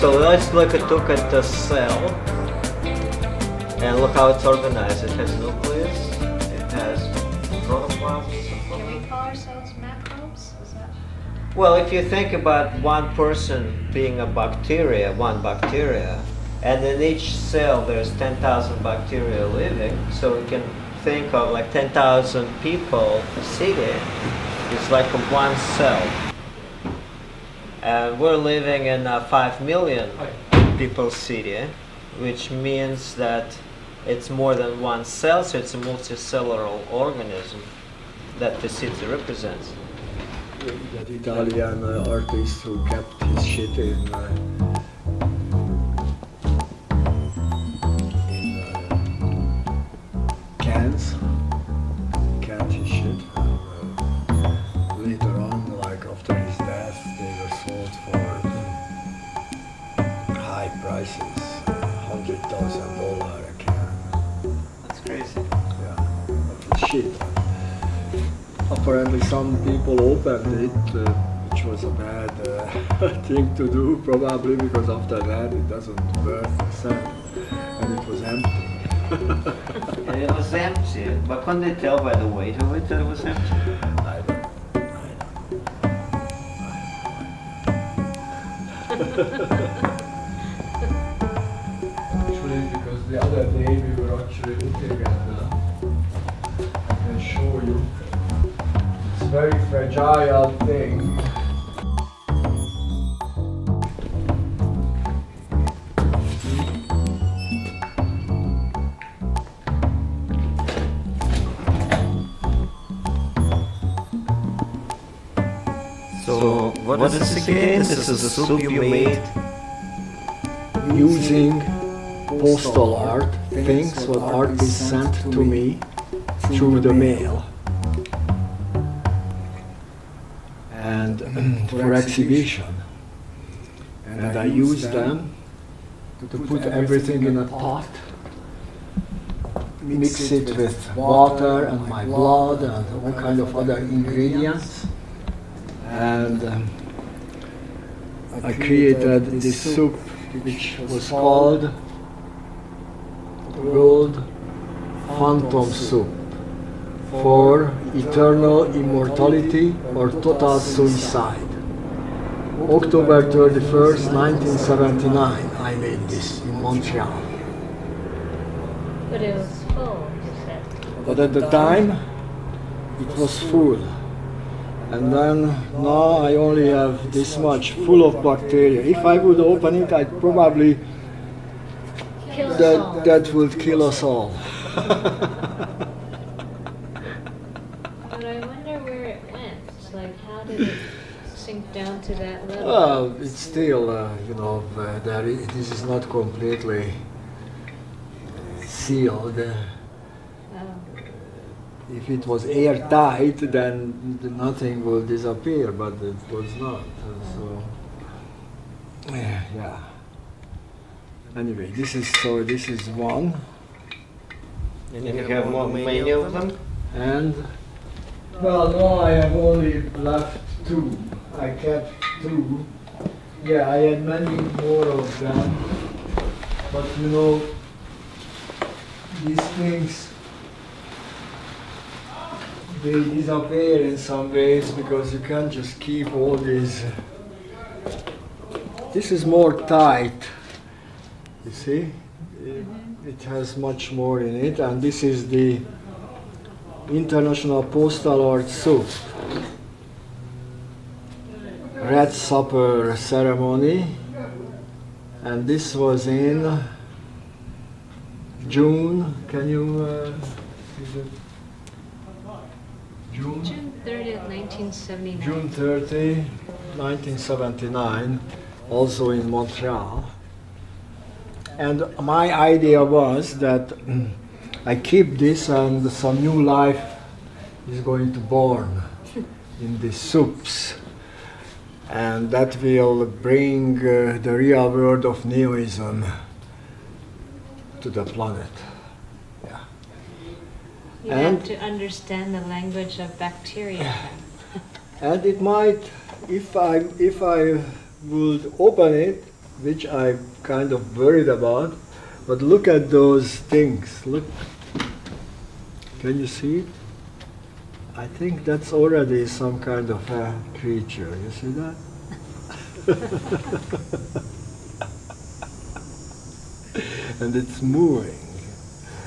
So let's look at the cell and look how it's organized. It has nucleus, it has protoplasm. Can we call ourselves macrobes? Is that? Well, if you think about one person being a bacteria, one bacteria, and in each cell there's 10,000 bacteria living, so we can think of like 10,000 people city. It's like one cell. And we're living in a 5 million people city, which means that it's more than one cell, so it's a multicellular organism that the city represents. That Italian artist who kept his shit in cans, kept his shit. Later on, like after his death, they were sold for high prices, $100,000 a can. That's crazy. Yeah, but shit. Apparently some people opened it, which was a bad thing to do, probably, because after that it doesn't worth a cent, and it was empty. And it was empty, but couldn't they tell by the weight of it that it was empty? I don't. Actually, because the other day we were actually looking at I can show you. It's a very fragile thing. So, what is this again? This is a soup you made? Using postal art, things what artists sent to me through the mail. And for exhibition. And I use them to put everything in a pot, mix it with water and my blood and all kind of other ingredients. And I created this soup which was called World Phantom Soup for eternal immortality or total suicide. October 31st, 1979, I made this in Montreal. But it was full, you said. But at the time, it was full. And then now I only have this much full of bacteria. If I would open it, I'd probably that would kill us all. But I wonder where it went. It's like, how did it sink down to that level? Well, it's still, this is not completely sealed. If it was airtight, then nothing will disappear, but it was not. So, yeah. Anyway, this is one. And you have many of them? And, well, no, I have only left two. I kept two. Yeah, I had many more of them. But you know, these things, they disappear in some ways because you can't just keep all these. This is more tight, you see? It has much more in it, and this is the International Postal Art Soup. Red Supper ceremony, and this was in June. Can you is it June 30th, 1979. June 30, 1979, also in Montreal. And my idea was that I keep this and some new life is going to born in these soups. And that will bring the real world of Neoism to the planet. Yeah. You have to understand the language of bacteria. And it might, if I would open it, which I'm kind of worried about. But look at those things. Look. Can you see it? I think that's already some kind of a creature. You see that? And it's moving.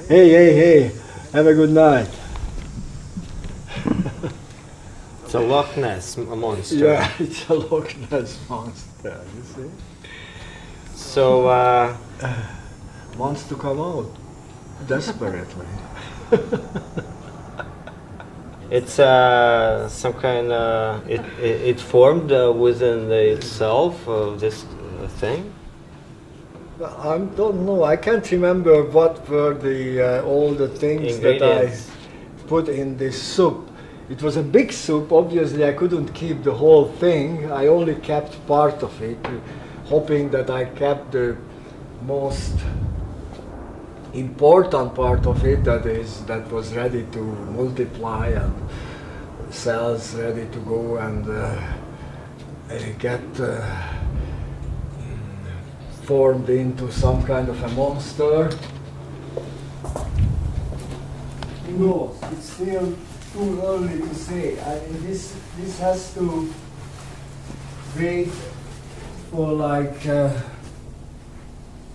Hey, hey, hey, have a good night. It's a Loch Ness monster. Yeah, it's a Loch Ness monster, you see? So, Wants to come out, desperately. it's some kind of, it formed within itself, this thing? I don't know, I can't remember what were all the things that I Ingredients. put in this soup. It was a big soup, obviously I couldn't keep the whole thing, I only kept part of it, hoping that I kept the most important part of it, that was ready to multiply and cells ready to go and get formed into some kind of a monster. No, it's still too early to say. This has to wait for like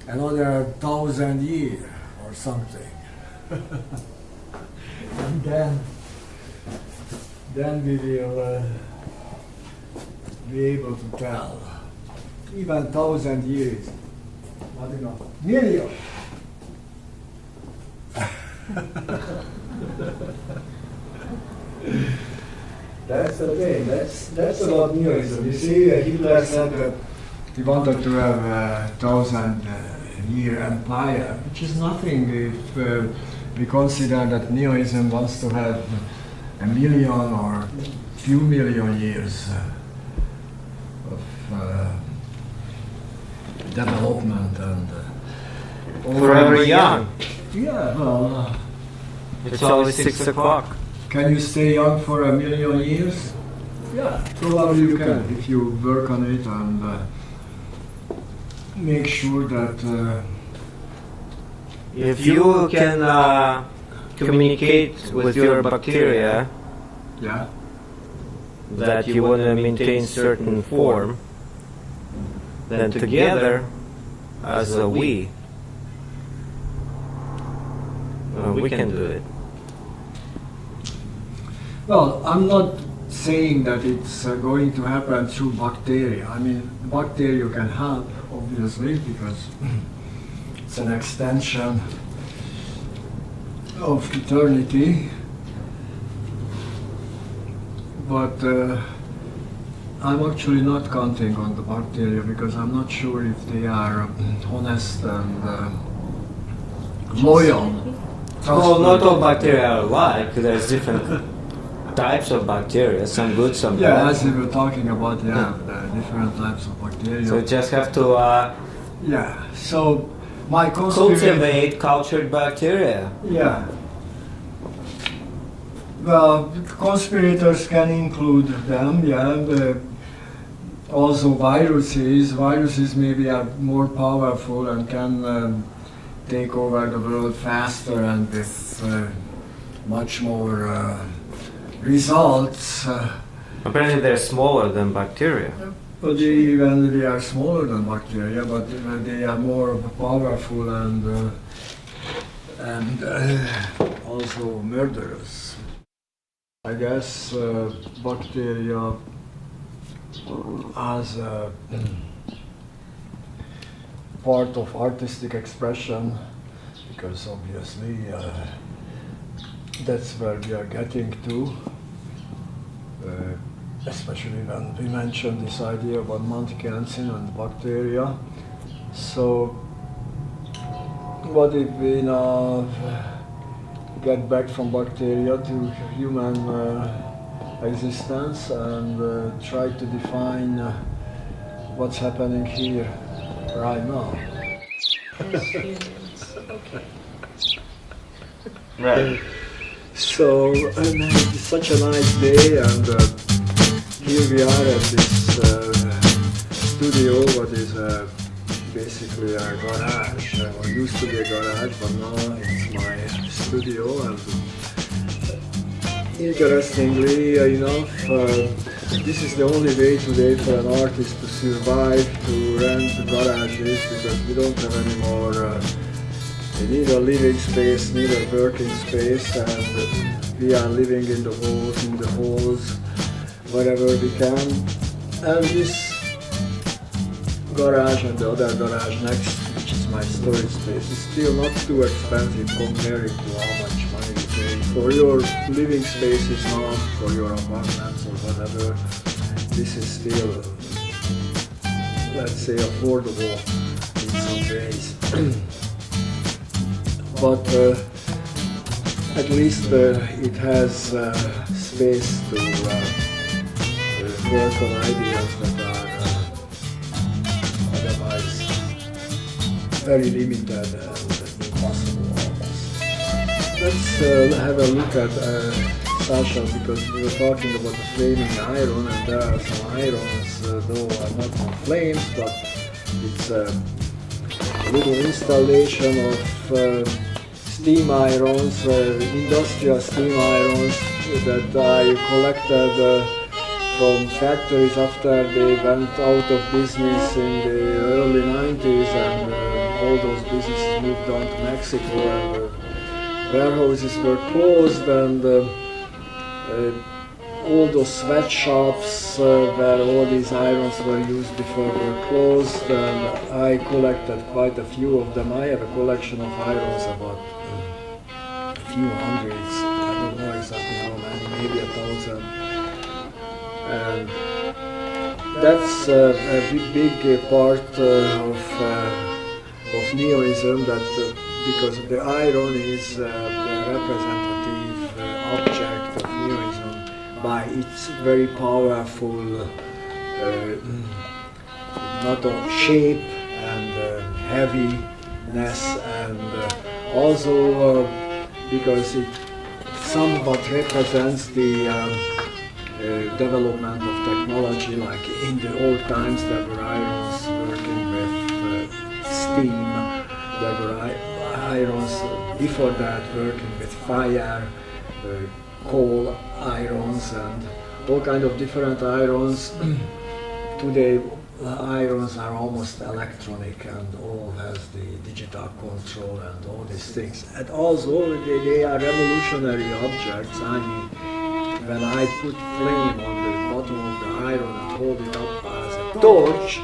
another 1,000 years or something. And then we will be able to tell. Even 1,000 years, not enough. Million. That's the thing. That's about Neoism. You see, Hitler said that he wanted to have a 1,000-year empire, which is nothing if we consider that Neoism wants to have 1,000,000 or few million years of development and Forever young. Yeah, well, It's always 6 o'clock. can you stay young for 1,000,000 years? Yeah, probably you can if you work on it and make sure that If you can communicate with your bacteria yeah. that you want to maintain certain form, then together, as a we can do it. Well, I'm not saying that it's going to happen through bacteria. I mean, bacteria can help, obviously, because it's an extension of eternity. But I'm actually not counting on the bacteria because I'm not sure if they are honest and loyal. Well, not all bacteria are alike. There's different types of bacteria, some good, some Yeah, bad. as we were talking about, yeah, the different types of bacteria. So you just have to Yeah, so my conspiracy... cultivate cultured bacteria. Yeah. Well, conspirators can include them, yeah. Also viruses. Viruses maybe are more powerful and can take over the world faster and with much more results. Apparently they're smaller than bacteria. But they are smaller than bacteria, but they are more powerful and also murderous. I guess bacteria as a part of artistic expression, because obviously that's where we are getting to. Especially when we mentioned this idea about Monty Cantsin and bacteria. So, what if we now get back from bacteria to human existence and try to define what's happening here right now? As humans. Okay. Right. So, it's such a nice day, and here we are at this studio, what is basically a garage, or used to be a garage, but now it's my studio. And interestingly enough, this is the only way today for an artist to survive, to rent garages, because we don't have any more neither living space, neither working space, and we are living in the halls, wherever we can. And this garage and the other garage next, which is my storage space, is still not too expensive compared to how much money you pay for your living spaces now, for your apartments or whatever. This is still, let's say, affordable in some ways. But at least it has space to work on ideas that are otherwise very limited and impossible almost. Let's have a look at Sasha, because we were talking about the flaming iron, and there are some irons, though are not on flames, but it's a little installation of steam irons, industrial steam irons that I collected from factories after they went out of business in the early 90s, and all those businesses moved on to Mexico, and warehouses were closed, and all those sweatshops where all these irons were used before were closed, and I collected quite a few of them. I have a collection of irons, about a few hundreds, I don't know exactly how many, maybe 1,000. And that's a big part of Neoism, that because the iron is the representative object of Neoism by its very powerful not only shape and heaviness, and also because it somewhat represents the development of technology. Like in the old times there were irons working with steam, there were irons before that working with fire, coal irons and all kind of different irons. Today irons are almost electronic and all has the digital control and all these things. And also they are revolutionary objects. I mean, when I put flame on the bottom of the iron and hold it up as a torch,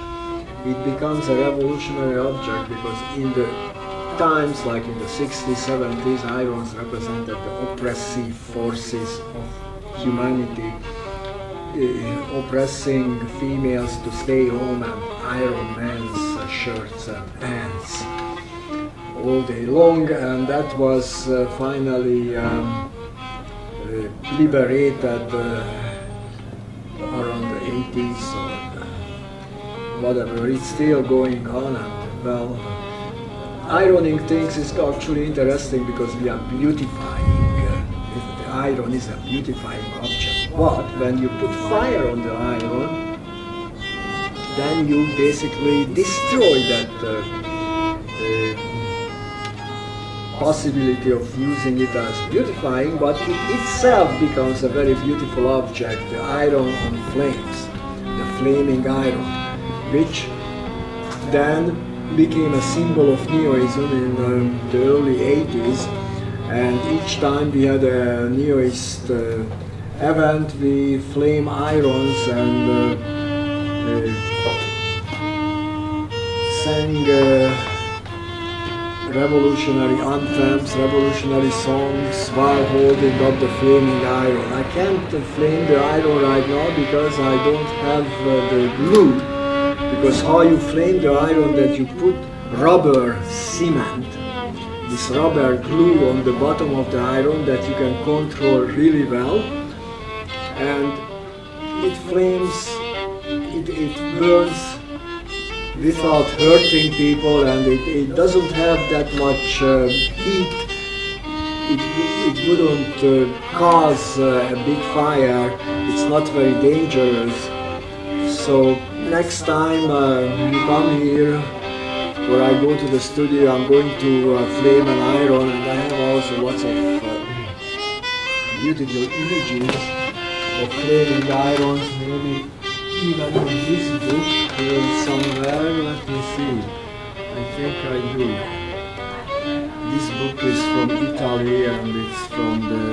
it becomes a revolutionary object, because in the times like in the 60s, 70s, irons represented the oppressive forces of humanity, oppressing females to stay home and iron men's shirts and pants all day long, and that was finally liberated around the 80s or whatever. It's still going on, and well, ironing things is actually interesting because we are beautifying. The iron is a beautifying object, but when you put fire on the iron, then you basically destroy that possibility of using it as beautifying, but it itself becomes a very beautiful object, the iron on flames, the flaming iron, which then became a symbol of Neoism in the early 80s, and each time we had a Neoist event, we flame irons and sang revolutionary anthems, revolutionary songs while holding up the flaming iron. I can't flame the iron right now because I don't have the glue. Because how you flame the iron, that you put rubber cement, this rubber glue on the bottom of the iron that you can control really well, and it flames, it burns without hurting people, and it doesn't have that much heat. It wouldn't cause a big fire. It's not very dangerous. So next time you come here, where I go to the studio, I'm going to flame and iron, and I have also lots of beautiful images of flaming irons, maybe even in this book here somewhere. Let me see. I think I do. This book is from Italy and it's from the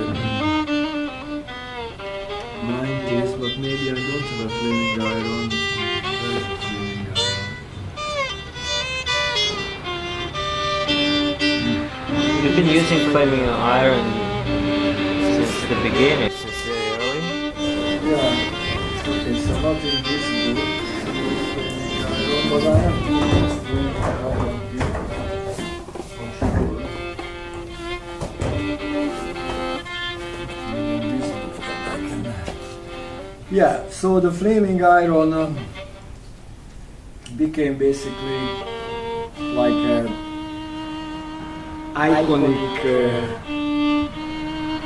90s, but maybe I don't have a flaming iron. Where is the flaming iron? You've been using flaming iron since the beginning, since very early? Yeah, okay, so not in this book, flaming iron, but I have used flaming iron here, for sure. In this book, I can... Yeah, so the flaming iron became basically like a iconic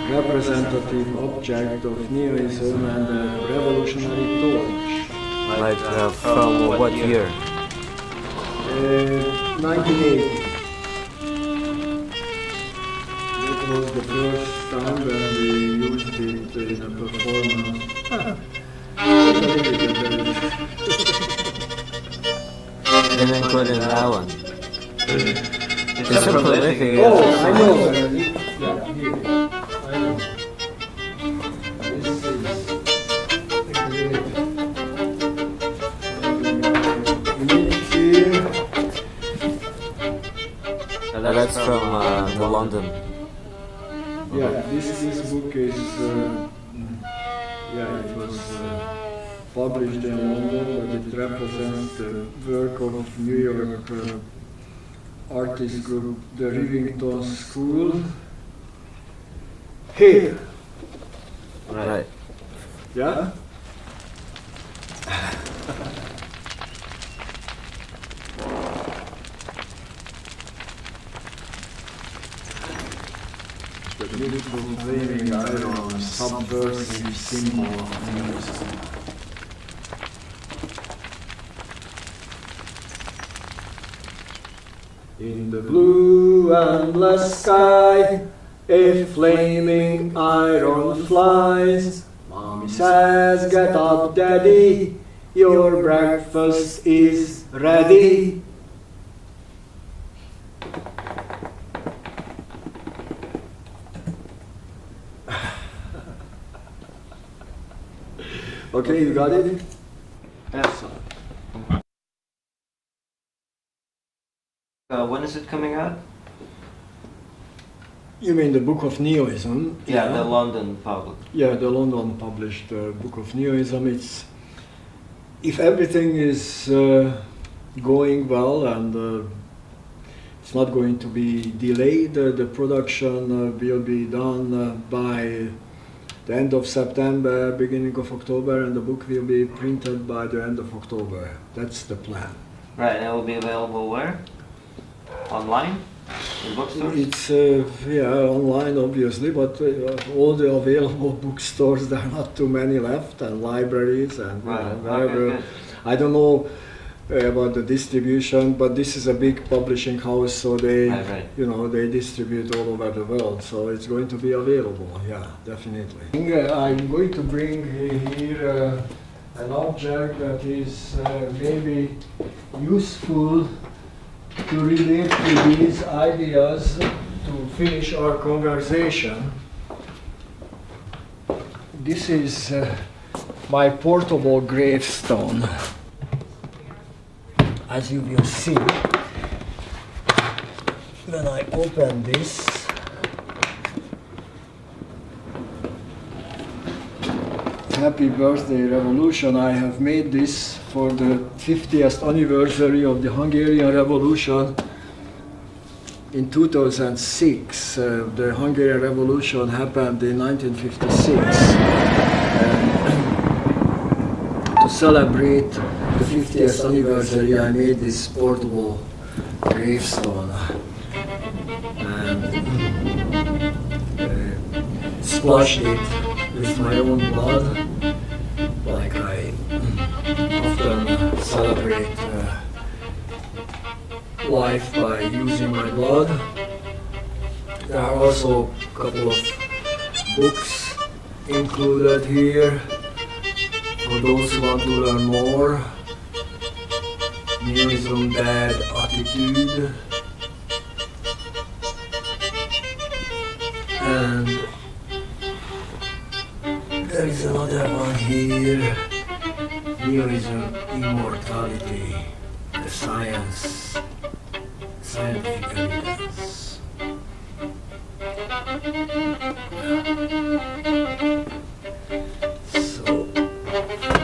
representative object of Neoism and the revolutionary torch. Like from what year? 1980. That was the first time when we used it in a performance. And then put in that one. It's so prolific. Oh, I know. Yeah, here. I know. This is That's from the London. Yeah, this book is, yeah, it was published in London, but it represents the work of New York artist group, the Rivington School. Here. Right. Yeah? The beautiful flaming iron, subversive symbol of Neoism. In the blue endless sky, a flaming iron flies. Mommy says, get up, daddy, your breakfast is ready. Okay, you got it? Excellent. When is it coming out? You mean the Book of Neoism? Yeah, the London public. Yeah, the London published Book of Neoism. It's, if everything is going well and it's not going to be delayed, the production will be done by the end of September, beginning of October, and the book will be printed by the end of October. That's the plan. Right, and it will be available where? Online? In bookstores? It's online obviously, but all the available bookstores, there are not too many left, and libraries and Right. wherever. Okay, I don't know about the distribution, but this is a big publishing house, so they, Right. they distribute all over the world, so it's going to be available. Yeah, definitely. I'm going to bring here an object that is maybe useful to relate to these ideas to finish our conversation. This is my portable gravestone. As you will see, when I open this, Happy Birthday Revolution. I have made this for the 50th anniversary of the Hungarian Revolution in 2006. The Hungarian Revolution happened in 1956. To celebrate the 50th anniversary, I made this portable gravestone and splashed it with my own blood, like I often celebrate life by using my blood. There are also a couple of books included here for those who want to learn more. Neoism Bad Attitude. And there is another one here. Neoism Immortality. The science. Scientific evidence. So,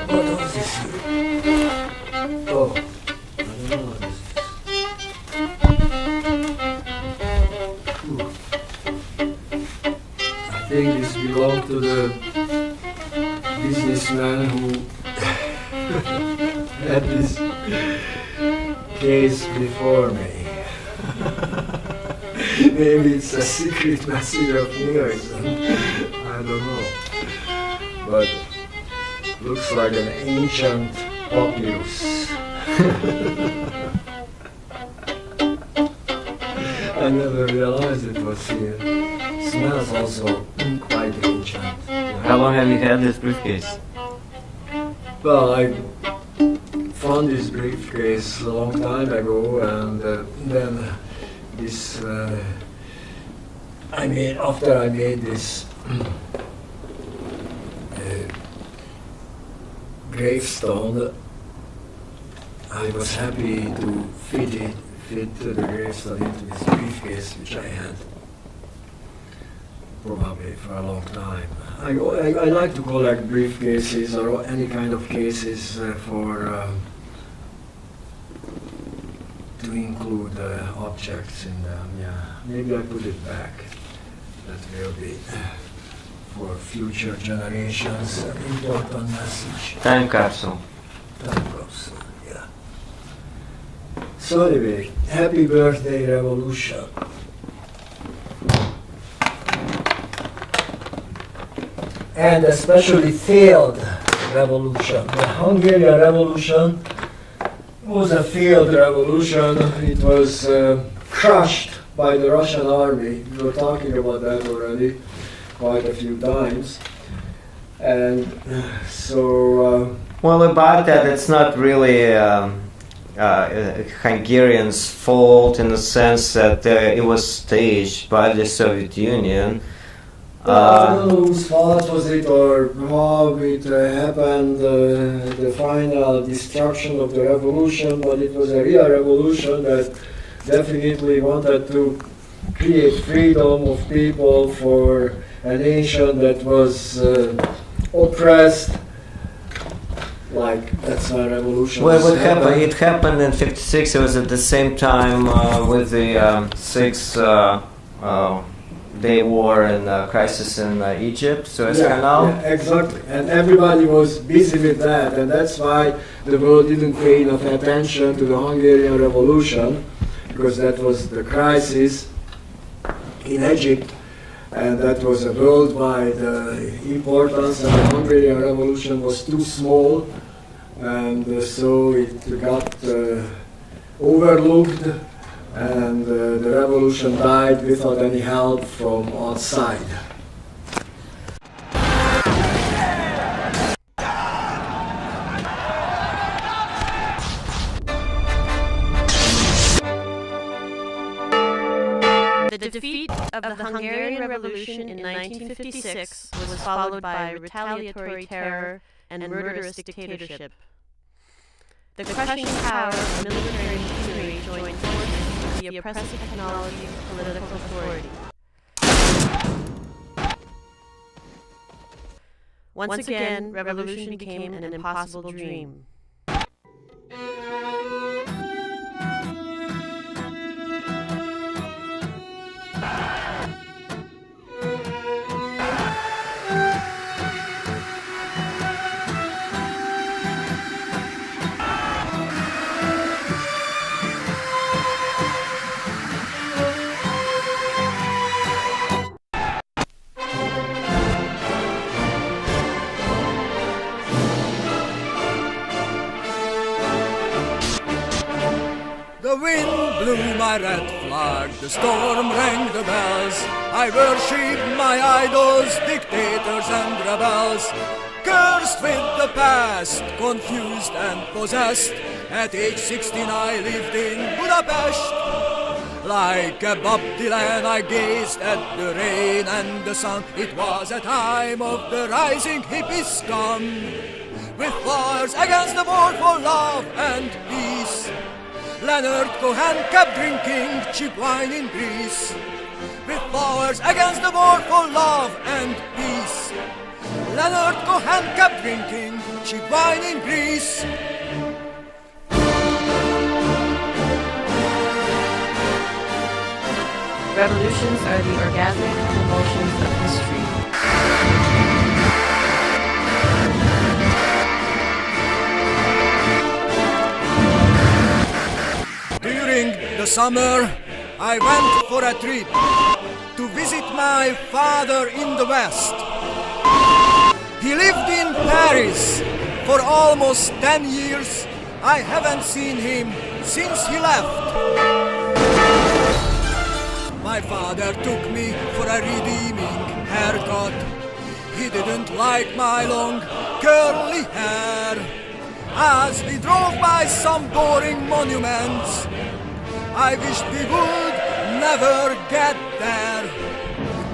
what was this here? Oh, I don't know what this is. Ooh. I think this belonged to the businessman who had this case before me. Maybe it's a secret message of Neoism. I don't know. But looks like an ancient papyrus. I never realized it was here. Smells also quite ancient. How long have you had this briefcase? Well, I found this briefcase a long time ago, and then this. After I made this gravestone, I was happy to fit the gravestone into this briefcase, which I had probably for a long time. I like to collect briefcases or any kind of cases to include objects in them. Yeah, maybe I put it back. That will be for future generations an important message. Time capsule. Time capsule, yeah. So anyway, happy birthday, revolution. And especially failed revolution. The Hungarian Revolution was a failed revolution. It was crushed by the Russian army. We were talking about that already quite a few times. And so... well, about that, it's not really Hungarians' fault in the sense that it was staged by the Soviet Union. I don't know whose fault was it or how it happened, the final destruction of the revolution, but it was a real revolution that definitely wanted to create freedom of people for a nation that was oppressed. Like, that's why revolution Well, was what happened? It happened in '56. It was at the same time with the Six-Day War and crisis in Egypt, Suez Canal. Yeah, exactly. And everybody was busy with that, and that's why the world didn't pay enough attention to the Hungarian Revolution, because that was the crisis in Egypt, and that was a worldwide importance, and the Hungarian Revolution was too small, and so it got overlooked, and the revolution died without any help from outside. The defeat of the Hungarian Revolution in 1956 was followed by retaliatory terror and murderous dictatorship. The crushing power of military machinery joined forces with the oppressive technology of political authority. Once again, revolution became an impossible dream. flew my red flag, the storm rang the bells. I worshipped my idols, dictators and rebels. Cursed with the past, confused and possessed. At age 16 I lived in Budapest. Like a Bob Dylan I gazed at the rain and the sun. It was a time of the rising hippie scum. With fires against the war for love and peace. Leonard Cohen kept drinking cheap wine in Greece. With flowers against the war for love and peace. Leonard Cohen kept drinking cheap wine in Greece. Revolutions are the orgasmic convulsions of history. During the summer, I went for a trip to visit my father in the West. He lived in Paris for almost 10 years. I haven't seen him since he left. My father took me for a redeeming haircut. He didn't like my long curly hair. As we drove by some boring monuments, I wished we would never get there.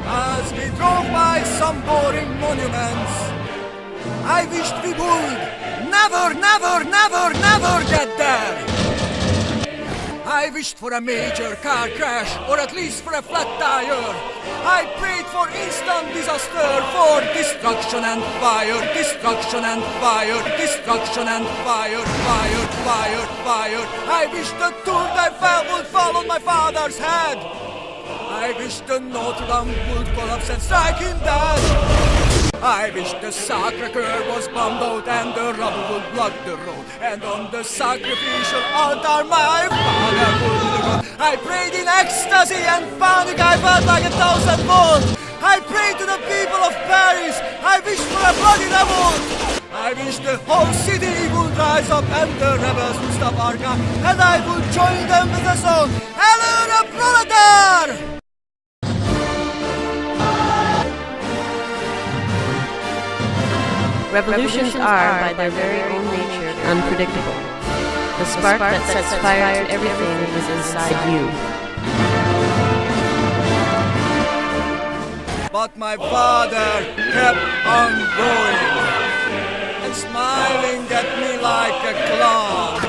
As we drove by some boring monuments, I wished we would never get there. I wished for a major car crash, or at least for a flat tire. I prayed for instant disaster, for destruction and fire, destruction and fire, destruction and fire, fire, fire, fire. I wished the Tour d'Eiffel would fall on my father's head. I wished the Notre Dame would collapse and strike him dead. I wish the Sacré-Cœur was bombed out and the rubble would block the road. And on the sacrificial altar my father would run. I prayed in ecstasy and panic, I felt like 1,000 volts. I prayed to the people of Paris, I wished for a bloody revolt. I wish the whole city would rise up and the rebels would stop our gun. And I would join them with a song, Hello the Proletar! Revolutions are, by their very own nature, unpredictable. The spark that sets fire to everything is inside you. But my father kept on going and smiling at me like a clown.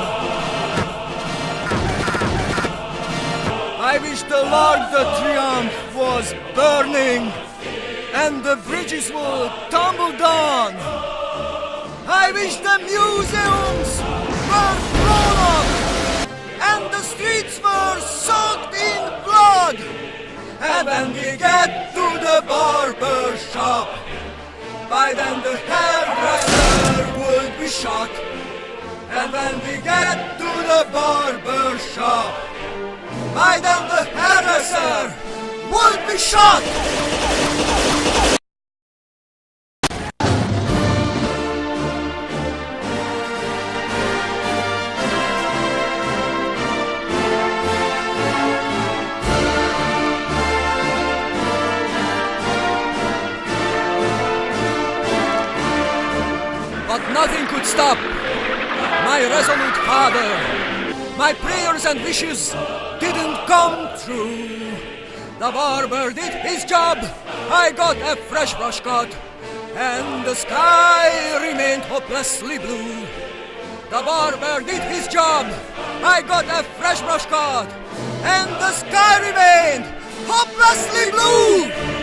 I wish the Larc de Triomphe was burning and the bridges would tumble down. I wish the museums were blown up and the streets were soaked in blood. And when we get to the barber shop, by then the hairdresser would be shot. And when we get to the barber shop, by then the hairdresser would be shot. Nothing could stop my resolute father. My prayers and wishes didn't come true. The barber did his job. I got a fresh brush cut, and the sky remained hopelessly blue. The barber did his job. I got a fresh brush cut, and the sky remained hopelessly blue.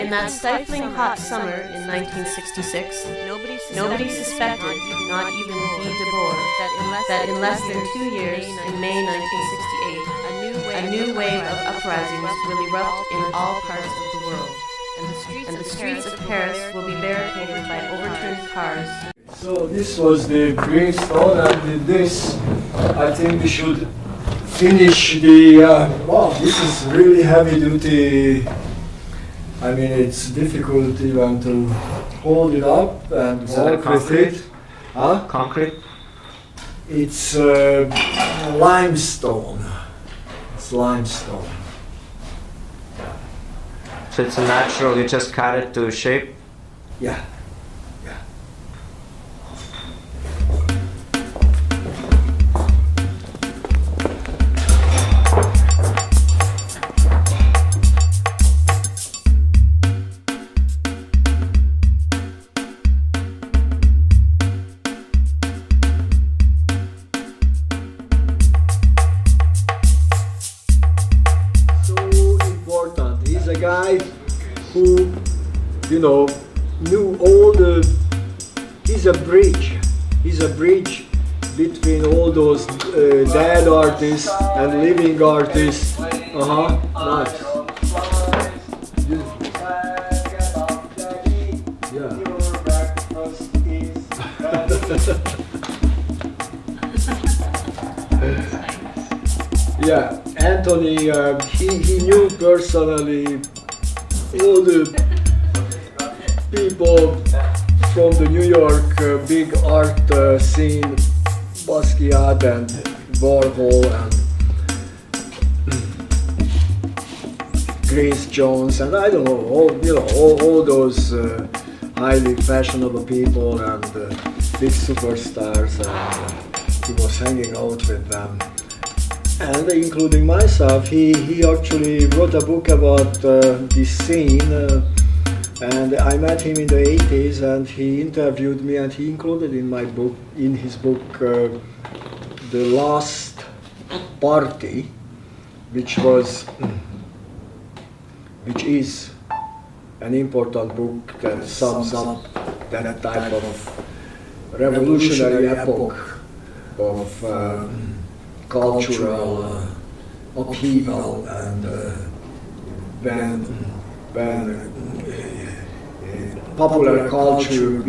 In that stifling hot summer in 1966, nobody suspected, not even Guy Debord, that in less than 2 years, in May 1968, a new wave of uprisings will erupt in all parts of the world, and the streets of Paris will be barricaded by overturned cars. So this was the gravestone, and with this, I think we should finish the. Wow, this is really heavy duty. I mean, it's difficult even to hold it up and walk with it. Huh? Concrete? It's limestone. It's limestone. So it's natural, you just cut it to shape? Yeah. Yeah. He's a guy who, you know, knew all the. He's a bridge. He's a bridge between all those dead artists and living artists. Nice. Beautiful. Yeah, Anthony, he knew personally all the people from the New York big art scene, Basquiat and Warhol and Grace Jones, and I don't know, all those highly fashionable people and big superstars, and he was hanging out with them. And including myself, he actually wrote a book about this scene, and I met him in the 80s, and he interviewed me, and he included in his book The Last Party, which is an important book that sums up that type of revolutionary epoch of cultural upheaval, and when popular culture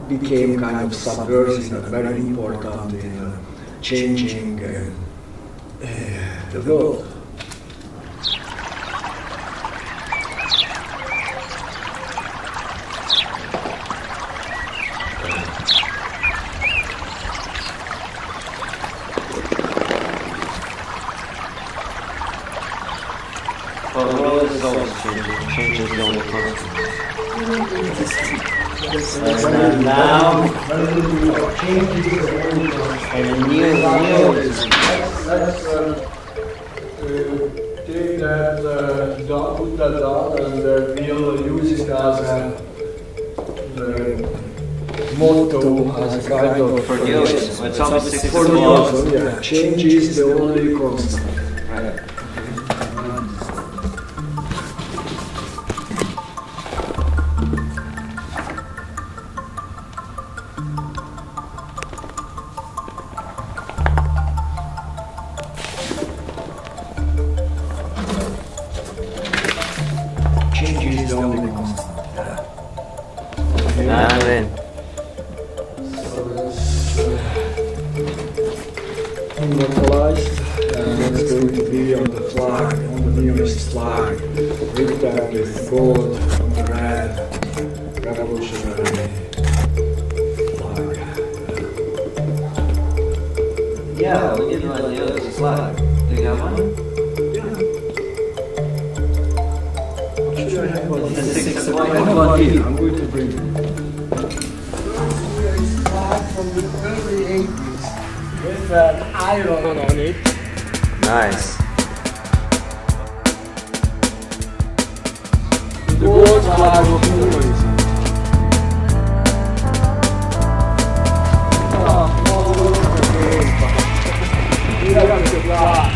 became kind of subversive and very important in changing the world. Well, the world is always changing. Change is the only constant. And now, and a new Neoism. Let's take that, put that down, and we'll use it as a motto, as a kind of For Neoism, it's always for Neoism. Yeah, change is the only constant. Right. Change is the only constant. Amen. So that's immortalized, and it's going to be on the flag, on the Neoist flag, written with gold on the red revolutionary flag. Yeah, we need one Neoism flag. Do you have one? I have one here. I'm going to bring it. It's flag from the early 80s with an iron on it. Nice. The gold flag of Neoism. Oh, look at the game.